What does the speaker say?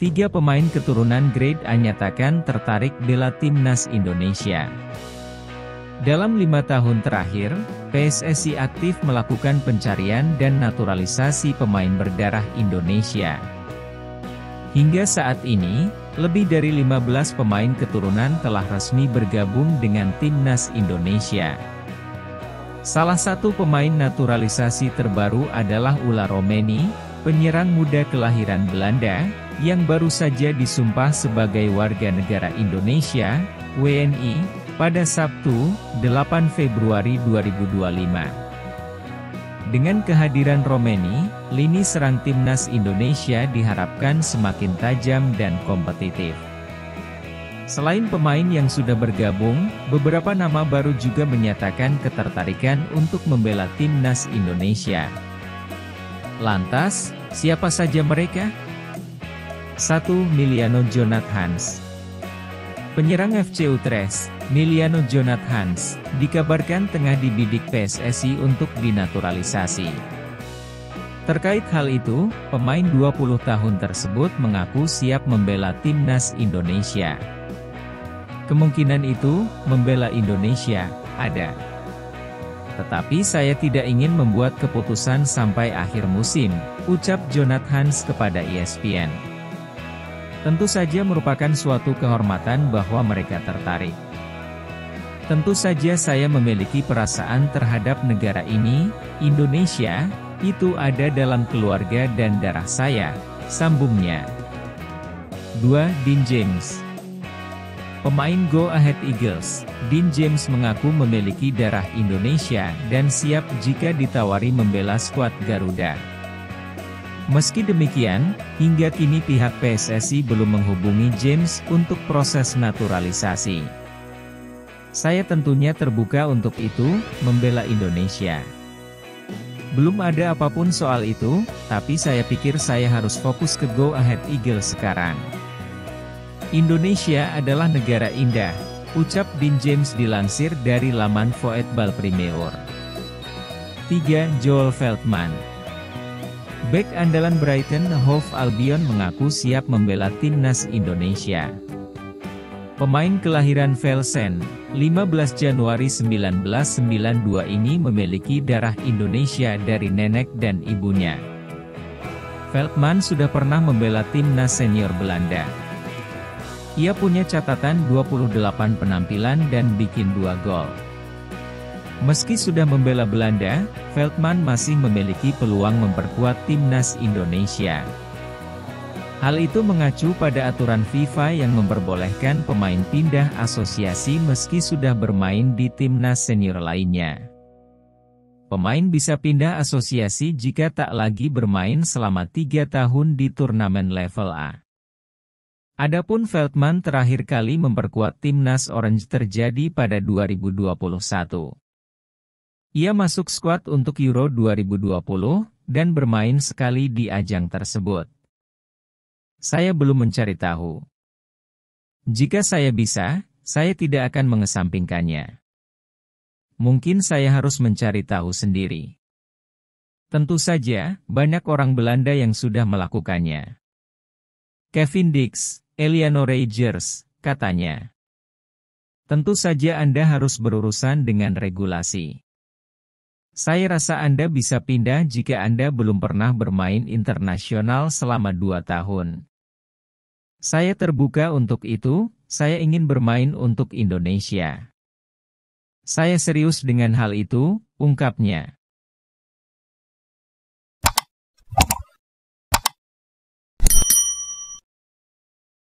3 pemain keturunan Grade A nyatakan tertarik bela timnas Indonesia. Dalam 5 tahun terakhir, PSSI aktif melakukan pencarian dan naturalisasi pemain berdarah Indonesia. Hingga saat ini, lebih dari 15 pemain keturunan telah resmi bergabung dengan timnas Indonesia. Salah satu pemain naturalisasi terbaru adalah Ulla Romeni, penyerang muda kelahiran Belanda, yang baru saja disumpah sebagai warga negara Indonesia, WNI, pada Sabtu, 8 Februari 2025. Dengan kehadiran Romeni, lini serang timnas Indonesia diharapkan semakin tajam dan kompetitif. Selain pemain yang sudah bergabung, beberapa nama baru juga menyatakan ketertarikan untuk membela timnas Indonesia. Lantas, siapa saja mereka? 1. Miliano Jonathans. Penyerang FC Utrecht, Miliano Jonathans, dikabarkan tengah dibidik PSSI untuk dinaturalisasi. Terkait hal itu, pemain 20 tahun tersebut mengaku siap membela timnas Indonesia. Kemungkinan itu, membela Indonesia, ada. Tetapi saya tidak ingin membuat keputusan sampai akhir musim, ucap Jonathans kepada ESPN. Tentu saja merupakan suatu kehormatan bahwa mereka tertarik. Tentu saja saya memiliki perasaan terhadap negara ini, Indonesia, itu ada dalam keluarga dan darah saya, sambungnya. 2. Dean James. Pemain Go Ahead Eagles, Dean James mengaku memiliki darah Indonesia dan siap jika ditawari membela skuad Garuda. Meski demikian, hingga kini pihak PSSI belum menghubungi James untuk proses naturalisasi. Saya tentunya terbuka untuk itu, membela Indonesia. Belum ada apapun soal itu, tapi saya pikir saya harus fokus ke Go Ahead Eagles sekarang. Indonesia adalah negara indah, ucap Dean James dilansir dari laman Voetbal Premier. 3. Joel Veltman. Bek andalan Brighton Hove Albion mengaku siap membela timnas Indonesia. Pemain kelahiran Velsen, 15 Januari 1992 ini memiliki darah Indonesia dari nenek dan ibunya. Veltman sudah pernah membela timnas senior Belanda. Ia punya catatan 28 penampilan dan bikin 2 gol. Meski sudah membela Belanda, Veltman masih memiliki peluang memperkuat timnas Indonesia. Hal itu mengacu pada aturan FIFA yang memperbolehkan pemain pindah asosiasi meski sudah bermain di timnas senior lainnya. Pemain bisa pindah asosiasi jika tak lagi bermain selama 3 tahun di turnamen level A. Adapun Veltman terakhir kali memperkuat timnas Orange terjadi pada 2021. Ia masuk skuad untuk Euro 2020, dan bermain sekali di ajang tersebut. Saya belum mencari tahu. Jika saya bisa, saya tidak akan mengesampingkannya. Mungkin saya harus mencari tahu sendiri. Tentu saja, banyak orang Belanda yang sudah melakukannya. Kevin Dix, Eleanor Rogers, katanya. Tentu saja Anda harus berurusan dengan regulasi. Saya rasa Anda bisa pindah jika Anda belum pernah bermain internasional selama 2 tahun. Saya terbuka untuk itu, saya ingin bermain untuk Indonesia. Saya serius dengan hal itu, ungkapnya.